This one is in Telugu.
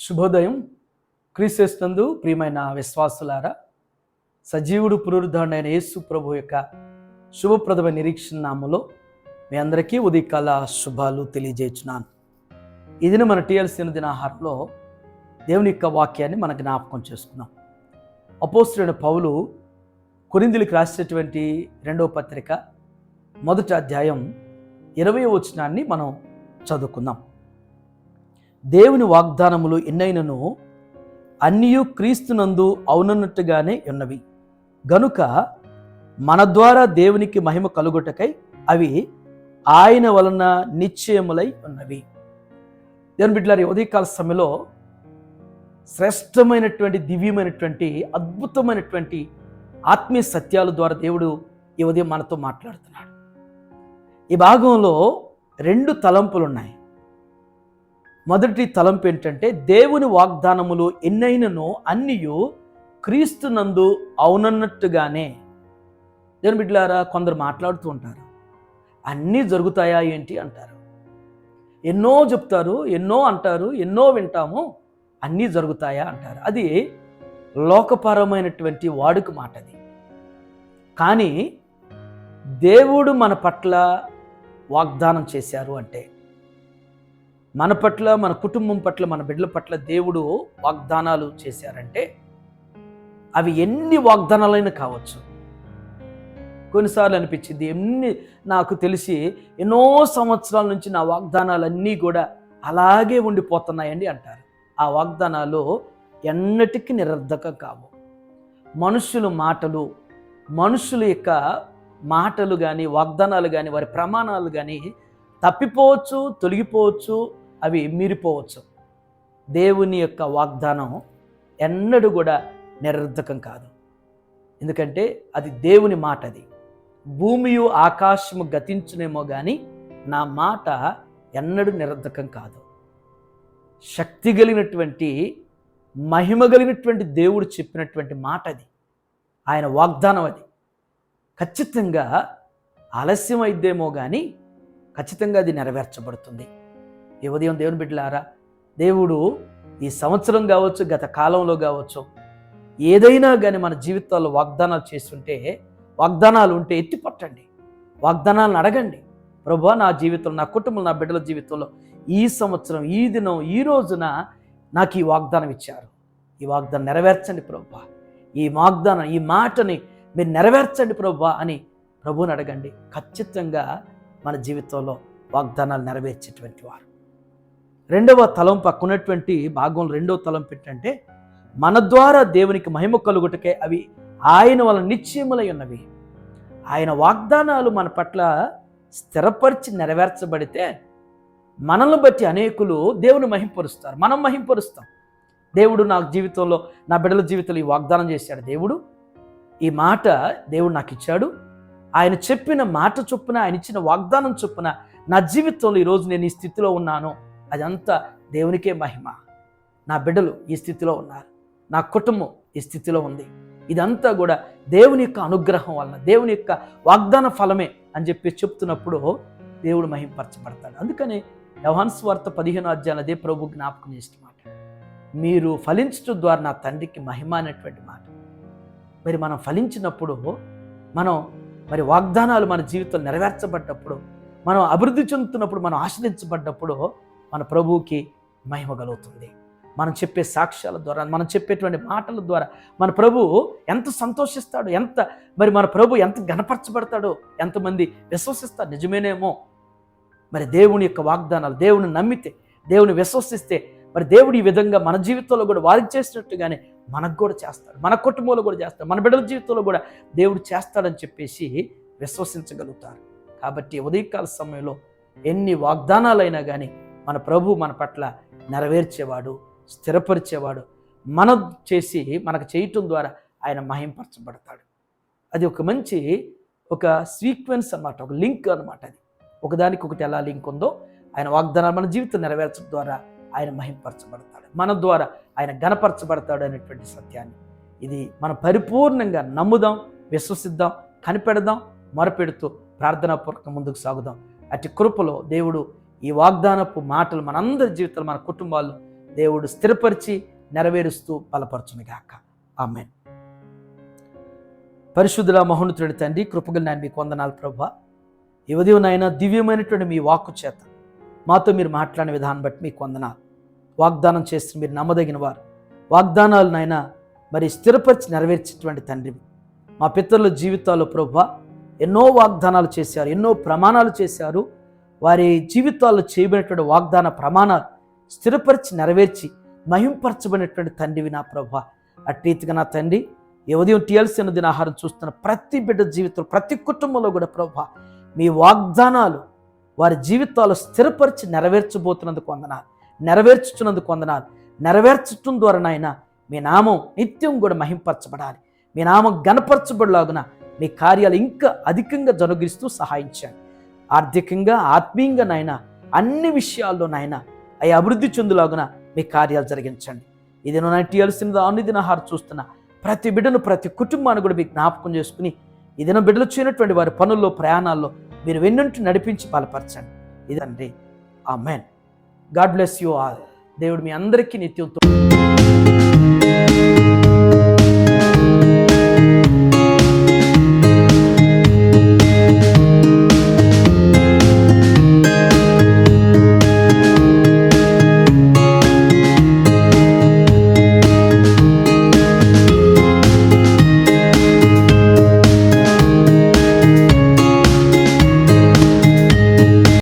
శుభోదయం. క్రీస్తునందు ప్రియమైన విశ్వాసులారా, సజీవుడు పునరుద్ధరణైన యేసు ప్రభు యొక్క శుభప్రదమైన నిరీక్షణ నామములో మీ అందరికీ ఉదయకాల శుభాలు తెలియజేస్తున్నాను. ఇది మన టీఎల్సీ దినాహారంలో దేవుని యొక్క వాక్యాన్ని మన జ్ఞాపకం చేసుకున్నాం. అపోస్తలుడైన పౌలు కొరింథీయులకు రాసినటువంటి 2వ పత్రిక 1వ అధ్యాయం 20వ వచనాన్ని మనం చదువుకుందాం. దేవుని వాగ్దానములు ఎన్నైనను అన్నియు క్రీస్తునందు అవునన్నట్టుగానే ఉన్నవి గనుక మన ద్వారా దేవునికి మహిమ కలుగుటకై అవి ఆయన వలన నిశ్చయములై ఉన్నవి. దేవుని బిడ్డలారా, ఉదయకాల సమయంలో శ్రేష్టమైనటువంటి దివ్యమైనటువంటి అద్భుతమైనటువంటి ఆత్మీయ సత్యాల ద్వారా దేవుడు ఈ ఉదయం మనతో మాట్లాడుతున్నాడు. ఈ భాగంలో 2 తలంపులు ఉన్నాయి. మొదటి తలంపు ఏంటంటే, దేవుని వాగ్దానములు ఎన్నైనను అన్నియు క్రీస్తునందు అవునన్నట్టుగానే. దేవుని బిడ్డలారా, కొందరు మాట్లాడుతూ ఉంటారు, అన్నీ జరుగుతాయా ఏంటి అంటారు. ఎన్నో చెప్తారు, ఎన్నో అంటారు, ఎన్నో వింటాము, అన్నీ జరుగుతాయా అంటారు. అది లోకపరమైనటువంటి వాడుక మాట. అది కానీ దేవుడు మన పట్ల వాగ్దానం చేశారు అంటే, మన పట్ల, మన కుటుంబం పట్ల, మన బిడ్డల పట్ల దేవుడు వాగ్దానాలు చేశారంటే అవి ఎన్ని వాగ్దానాలైనా కావచ్చు. కొన్నిసార్లు అనిపించింది, నాకు తెలిసి ఎన్నో సంవత్సరాల నుంచి నా వాగ్దానాలన్నీ కూడా అలాగే ఉండిపోతున్నాయండి అంటారు. ఆ వాగ్దానాలు ఎన్నటికీ నిరర్ధకం కావు. మనుషుల మాటలు, మనుషుల యొక్క మాటలు కానీ, వాగ్దానాలు కానీ, వారి ప్రమాణాలు కానీ తప్పిపోవచ్చు, తొలగిపోవచ్చు, అవి మీరిపోవచ్చు. దేవుని యొక్క వాగ్దానం ఎన్నడూ కూడా నిరర్ధకం కాదు. ఎందుకంటే అది దేవుని మాట. అది భూమియు ఆకాశము గతించునేమో కానీ నా మాట ఎన్నడూ నిరర్ధకం కాదు. శక్తి కలిగినటువంటి, మహిమ కలిగినటువంటి దేవుడు చెప్పినటువంటి మాట అది. ఆయన వాగ్దానం అది ఖచ్చితంగా ఆలస్యం అయిద్దేమో కానీ ఖచ్చితంగా అది నెరవేర్చబడుతుంది. ఈ ఉదయం దేవుని బిడ్డలారా, దేవుడు ఈ సంవత్సరం కావచ్చు, గత కాలంలో కావచ్చు, ఏదైనా కానీ మన జీవితాల్లో వాగ్దానాలు చేస్తుంటే, వాగ్దానాలు ఉంటే ఎత్తి పట్టండి, వాగ్దానాలను అడగండి. ప్రభువా, నా జీవితంలో, నా కుటుంబంలో, నా బిడ్డల జీవితంలో ఈ సంవత్సరం, ఈ దినం, ఈ రోజున నాకు ఈ వాగ్దానం ఇచ్చారు, ఈ వాగ్దానం నెరవేర్చండి ప్రభువా, ఈ వాగ్దానం, ఈ మాటని మీరు నెరవేర్చండి ప్రభువా అని ప్రభువుని అడగండి. ఖచ్చితంగా మన జీవితంలో వాగ్దానాలు నెరవేర్చేటువంటి వారు. 2వ తలంపు, పక్కనటువంటి భాగంలో 2వ తలంపు ఏంటంటే, మన ద్వారా దేవునికి మహిమ కలుగుటకే అవి ఆయన వలన నిశ్చయములై ఉన్నవి. ఆయన వాగ్దానాలు మన పట్ల స్థిరపరిచి నెరవేర్చబడితే మనల్ని బట్టి అనేకులు దేవుని మహింపరుస్తారు, మనం మహింపరుస్తాం. దేవుడు నా జీవితంలో, నా బిడ్డల జీవితంలో ఈ వాగ్దానం చేశాడు, దేవుడు ఈ మాట దేవుడు నాకు ఇచ్చాడు, ఆయన చెప్పిన మాట చొప్పున, ఆయన ఇచ్చిన వాగ్దానం చొప్పున నా జీవితంలో ఈరోజు నేను ఈ స్థితిలో ఉన్నాను, అదంతా దేవునికే మహిమ. నా బిడ్డలు ఈ స్థితిలో ఉన్నారు, నా కుటుంబం ఈ స్థితిలో ఉంది, ఇదంతా కూడా దేవుని యొక్క అనుగ్రహం వలన, దేవుని యొక్క వాగ్దాన ఫలమే అని చెప్పి చెప్తున్నప్పుడు దేవుడు మహింపరచబడతాడు. అందుకని యోహాను సువార్త 15వ అధ్యాయం అదే ప్రభు జ్ఞాపకం చేసిన మాట, మీరు ఫలించడం ద్వారా నా తండ్రికి మహిమ అనేటువంటి మాట. మరి మనం ఫలించినప్పుడు, మనం మరి వాగ్దానాలు మన జీవితంలో నెరవేర్చబడ్డప్పుడు, మనం అభివృద్ధి చెందుతున్నప్పుడు, మనం ఆశ్రయించబడ్డప్పుడు మన ప్రభువుకి మహిమ కలుగుతుంది. మనం చెప్పే సాక్ష్యాల ద్వారా, మనం చెప్పేటువంటి మాటల ద్వారా మన ప్రభువు ఎంత సంతోషిస్తాడు, మరి మన ప్రభు ఎంత ఘనపరచబడతాడో ఎంతమంది విశ్వసిస్తారు. నిజమేనేమో, మరి దేవుని యొక్క వాగ్దానాలు, దేవుని నమ్మితే, దేవుని విశ్వసిస్తే, మరి దేవుడు ఈ విధంగా మన జీవితంలో కూడా వారికి చేసినట్టుగానే మనకు కూడా చేస్తాడు, మన కుటుంబంలో కూడా చేస్తాడు, మన బిడ్డల జీవితంలో కూడా దేవుడు చేస్తాడని చెప్పేసి విశ్వసించగలుగుతారు. కాబట్టి ఉదయకాల సమయంలో ఎన్ని వాగ్దానాలైనా కానీ మన ప్రభు మన పట్ల నెరవేర్చేవాడు, స్థిరపరిచేవాడు. మనం చేసి, మనకు చేయటం ద్వారా ఆయన మహింపరచబడతాడు. అది ఒక మంచి సీక్వెన్స్ అన్నమాట, ఒక లింక్ అన్నమాట. అది ఒకదానికి ఒకటి ఎలా లింక్ ఉందో, ఆయన వాగ్దానాలు మన జీవితం నెరవేర్చడం ద్వారా ఆయన మహింపరచబడతాడు, మన ద్వారా ఆయన ఘనపరచబడతాడు అనేటువంటి సత్యాన్ని ఇది మనం పరిపూర్ణంగా నమ్ముదాం, విశ్వసిద్దాం, కనిపెడదాం, మొరపెడుతూ ప్రార్థనాపూర్వకంగా ముందుకు సాగుదాం. అట్టి కృపలో దేవుడు ఈ వాగ్దానపు మాటలు మనందరి జీవితంలో, మన కుటుంబాల్లో దేవుడు స్థిరపరిచి నెరవేరుస్తూ బలపరచునుగాక. ఆమేన్. పరిశుద్ధుల మహోన్నతుడి తండ్రి, కృపగల నాయన మీకు వందనాలు ప్రభువా. ఈ ఉదయం నాయన దివ్యమైనటువంటి మీ వాక్కు చేత మాతో మీరు మాట్లాడిన విధానం బట్టి మీకు వందనాలు. వాగ్దానం చేస్తే మీరు నమ్మదగిన వారు. వాగ్దానాలు నాయన మరి స్థిరపరిచి నెరవేర్చేటువంటి తండ్రి, మా పితరుల జీవితాల్లో ప్రభువా ఎన్నో వాగ్దానాలు చేశారు, ఎన్నో ప్రమాణాలు చేశారు. వారి జీవితాల్లో చేయబడినటువంటి వాగ్దాన ప్రమాణాలు స్థిరపరిచి నెరవేర్చి మహింపరచబడినటువంటి తండ్రివి నా ప్రభువా. అట్టి రీతిగా నా తండ్రి, ఈ ఉదయం టీఎల్సీ దిన ఆహారం చూస్తున్న ప్రతి బిడ్డ జీవితంలో, ప్రతి కుటుంబంలో కూడా ప్రభువా మీ వాగ్దానాలు వారి జీవితాలు స్థిరపరిచి నెరవేర్చబోతున్నందుకు వందనాలు, నెరవేర్చుతున్నందుకు వందనాలు. నెరవేర్చటం ద్వారా నాయన మీ నామం నిత్యం కూడా మహింపరచబడాలి, మీ నామం గణపరచబడలాగున మీ కార్యాలు ఇంకా అధికంగా జరుగుతూ సహాయించండి. ఆర్థికంగా, ఆత్మీయంగా నాయన అన్ని విషయాల్లో నాయన అవి అభివృద్ధి చెందులాగున మీ కార్యాలు జరిగించండి. ఇది నేను టీఎల్సీ అనుదిన ఆహారం చూస్తున్న ప్రతి బిడ్డను, ప్రతి కుటుంబాన్ని కూడా మీకు జ్ఞాపకం చేసుకుని ఈ దిన బిడ్డలు చేయనటువంటి వారి పనుల్లో, ప్రయాణాల్లో మీరు వెన్నుంటి నడిపించి బలపరచండి. ఇదండి. Amen. God bless you all. దేవుడు మీ అందరికీ నిత్యం